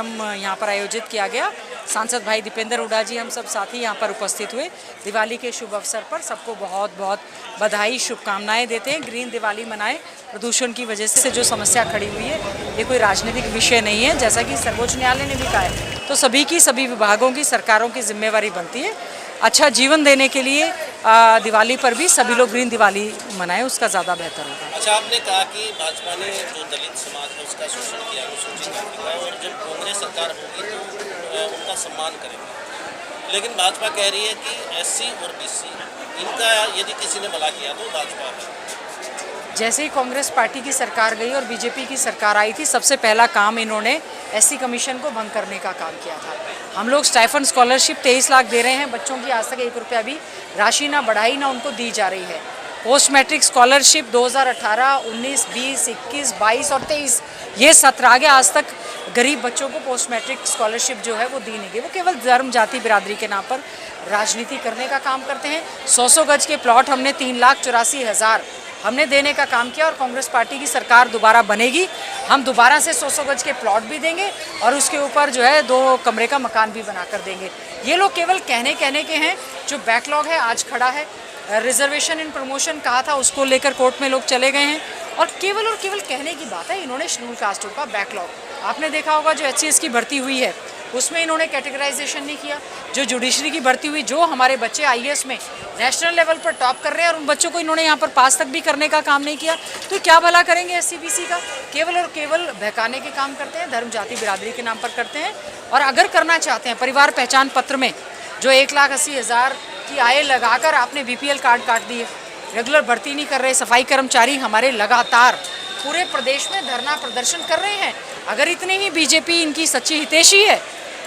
कार्यक्रम यहाँ पर आयोजित किया गया। सांसद भाई दीपेंद्र हुड्डा जी हम सब साथी यहाँ पर उपस्थित हुए। दिवाली के शुभ अवसर पर सबको बहुत बहुत बधाई, शुभकामनाएं देते हैं। ग्रीन दिवाली मनाएं। प्रदूषण की वजह से जो समस्या खड़ी हुई है ये कोई राजनीतिक विषय नहीं है, जैसा कि सर्वोच्च न्यायालय ने भी कहा है। तो सभी विभागों की, सरकारों की जिम्मेवारी बनती है अच्छा जीवन देने के लिए दिवाली पर भी सभी लोग ग्रीन दिवाली मनाएं, उसका ज़्यादा बेहतर होगा। अच्छा, आपने कहा कि भाजपा ने जो दलित समाज है उसका शोषण किया, अनुसूचित जाति का, और जब कांग्रेस सरकार होगी तो उनका सम्मान करेंगे। लेकिन भाजपा कह रही है कि एससी और बीसी इनका यदि किसी ने भला किया तो भाजपा है। जैसे ही कांग्रेस पार्टी की सरकार गई और बीजेपी की सरकार आई थी, सबसे पहला काम इन्होंने एससी कमीशन को भंग करने का काम किया था। हम लोग स्टाइफंड स्कॉलरशिप 23 लाख दे रहे हैं बच्चों की, आज तक 1 रुपया भी राशि ना बढ़ाई ना उनको दी जा रही है। पोस्ट मैट्रिक स्कॉलरशिप 2018, 19, 20, 21, 22 और 23 ये 17 आगे आज तक गरीब बच्चों को पोस्ट मैट्रिक स्कॉलरशिप जो है वो दी नहीं गई। वो केवल धर्म जाति बिरादरी के नाम पर राजनीति करने का काम करते हैं। 100 गज के प्लॉट हमने 3,84,000 हमने देने का काम किया और कांग्रेस पार्टी की सरकार दोबारा बनेगी, हम दोबारा से 100 गज के प्लॉट भी देंगे और उसके ऊपर जो है 2 कमरे का मकान भी बना कर देंगे। ये लोग केवल कहने के हैं। जो बैकलॉग है आज खड़ा है, रिजर्वेशन इन प्रमोशन कहा था उसको लेकर कोर्ट में लोग चले गए हैं और केवल कहने की बात है। इन्होंने शेड्यूल कास्टों का बैकलॉग आपने देखा होगा, जो HCS की भर्ती हुई है उसमें इन्होंने कैटेगराइजेशन नहीं किया। जो जुडिशरी की भर्ती हुई, जो हमारे बच्चे IAS में नेशनल लेवल पर टॉप कर रहे हैं और उन बच्चों को इन्होंने यहाँ पर पास तक भी करने का काम नहीं किया, तो क्या भला करेंगे SC BC का? केवल बहकाने के काम करते हैं, धर्म जाति बिरादरी के नाम पर करते हैं। और अगर करना चाहते हैं परिवार पहचान पत्र में जो 1,80,000 की आय लगाकर आपने BPL कार्ड काट दिए, रेगुलर भर्ती नहीं कर रहे। सफाई कर्मचारी हमारे लगातार पूरे प्रदेश में धरना प्रदर्शन कर रहे हैं। अगर इतनी ही बीजेपी इनकी सच्ची हितैषी है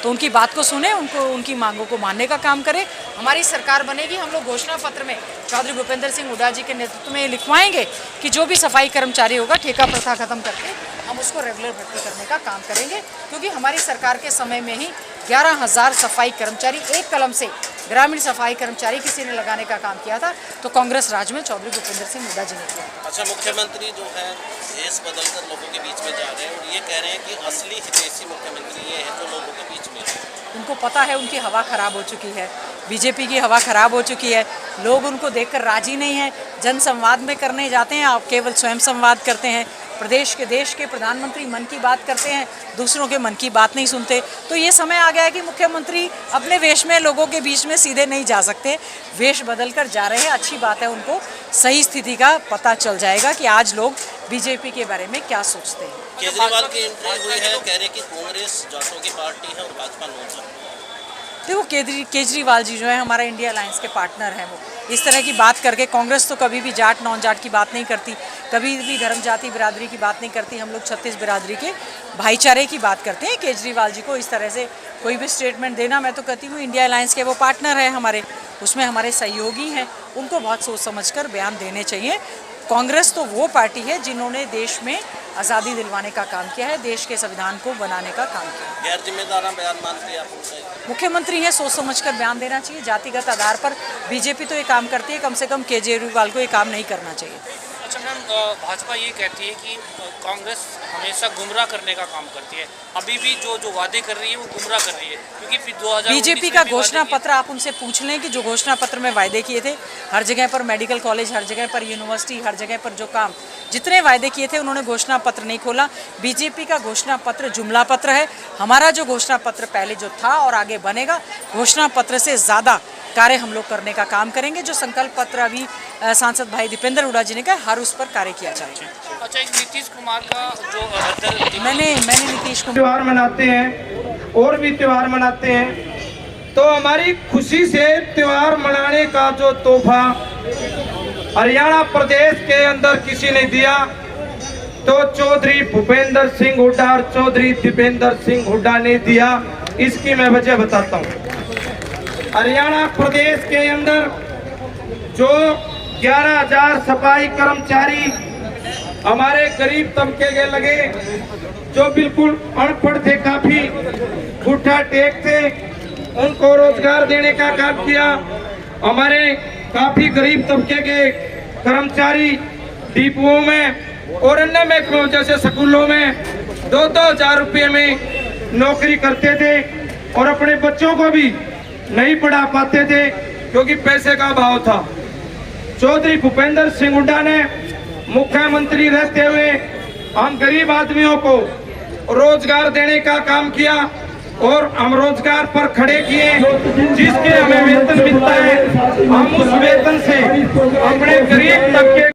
तो उनकी बात को सुने, उनको उनकी मांगों को मानने का काम करें। हमारी सरकार बनेगी, हम लोग घोषणा पत्र में चौधरी भूपेंद्र सिंह हुड्डा जी के नेतृत्व में लिखवाएंगे कि जो भी सफाई कर्मचारी होगा ठेका प्रथा खत्म करके हम उसको रेगुलर भर्ती करने का काम करेंगे। क्योंकि हमारी सरकार के समय में ही 11,000 सफाई कर्मचारी एक कलम से ग्रामीण सफाई कर्मचारी किसी ने लगाने का काम किया था, तो कांग्रेस राज में चौधरी भूपेंद्र सिंह हुड्डा जी ने किया। अच्छा, मुख्यमंत्री जो है देश बदलकर लोगों के बीच में जा रहे हैं और ये कह रहे हैं कि असली हितैषी मुख्यमंत्री ये है जो लोगों के बीच में है। उनको पता है उनकी हवा खराब हो चुकी है, बीजेपी की हवा खराब हो चुकी है। लोग उनको देखकर राजी नहीं है। जन संवाद में करने जाते हैं, आप केवल स्वयं संवाद करते हैं। देश के प्रधानमंत्री मन की बात करते हैं, दूसरों के मन की बात नहीं सुनते। तो ये समय आ गया है कि मुख्यमंत्री अपने वेश में लोगों के बीच में सीधे नहीं जा सकते, वेश बदल कर जा रहे हैं। अच्छी बात है, उनको सही स्थिति का पता चल जाएगा कि आज लोग बीजेपी के बारे में क्या सोचते हैं। केजरीवाल की एंट्री हुई है, कह रहे कि कांग्रेस जाटों की पार्टी है और भाजपा नॉन जाट। देखो, केजरीवाल जी जो है हमारा इंडिया अलायंस के पार्टनर हैं। वो इस तरह की बात करके, कांग्रेस तो कभी भी जाट नॉन जाट की बात नहीं करती, कभी भी धर्म जाति बिरादरी की बात नहीं करती। हम लोग 36 बिरादरी के भाईचारे की बात करते हैं। केजरीवाल जी को इस तरह से कोई भी स्टेटमेंट देना, मैं तो कहती हूँ इंडिया अलायंस के वो पार्टनर हैं हमारे, उसमें हमारे सहयोगी हैं, उनको बहुत सोच समझ कर बयान देने चाहिए। कांग्रेस तो वो पार्टी है जिन्होंने देश में आज़ादी दिलवाने का काम किया है, देश के संविधान को बनाने का काम किया है। गैर जिम्मेदार बयान मानते हैं आप? मुख्यमंत्री हैं, सोच समझकर बयान देना चाहिए। जातिगत आधार पर बीजेपी तो ये काम करती है, कम से कम केजरीवाल को ये काम नहीं करना चाहिए। अच्छा मैम, भाजपा ये कहती है कि कांग्रेस हमेशा गुमराह करने का काम करती है। अभी भी जो वादे कर रही है वो गुमराह कर रही है, क्योंकि फिर 2019 बीजेपी का घोषणा पत्र आप उनसे पूछ लें कि जो घोषणा पत्र में वायदे किए थे, हर जगह पर मेडिकल कॉलेज, हर जगह पर यूनिवर्सिटी, हर जगह पर जो काम जितने वायदे किए थे उन्होंने घोषणा पत्र नहीं खोला। बीजेपी का घोषणा पत्र जुमला पत्र है। हमारा जो घोषणा पत्र पहले जो था और आगे बनेगा, घोषणा पत्र से ज़्यादा कार्य हम लोग करने का काम करेंगे। जो संकल्प पत्र अभी सांसद भाई दीपेंद्र हुड्डा जी ने कहा, हर उस पर कार्य किया जाएगा। अच्छा, एक नीतीश कुमार का जो मैंने नीतीश कुमार त्योहार मनाते हैं और भी त्योहार मनाते हैं, तो हमारी खुशी से त्योहार मनाने का जो तोहफा हरियाणा प्रदेश के अंदर किसी ने दिया तो चौधरी भूपेंद्र सिंह हुड्डा और चौधरी दीपेंद्र सिंह हुड्डा ने दिया। इसकी मैं वजह बताता हूँ। हरियाणा प्रदेश के अंदर जो 11,000 सफाई कर्मचारी हमारे गरीब तबके के लगे, जो बिल्कुल अनपढ़ थे, काफी पुट्ठा टेक थे, उनको रोजगार देने का काम किया। हमारे काफी गरीब तबके के कर्मचारी डिपुओं में और अन्य महकमों जैसे स्कूलों में 2-2 हजार रुपये में नौकरी करते थे और अपने बच्चों को भी नहीं पढ़ा पाते थे क्योंकि पैसे का अभाव था। चौधरी भूपेंद्र सिंह हुड्डा ने मुख्यमंत्री रहते हुए हम गरीब आदमियों को रोजगार देने का काम किया और हम रोजगार पर खड़े किए, जिसके हमें वेतन मिलता है। हम उस वेतन से अपने गरीब तबके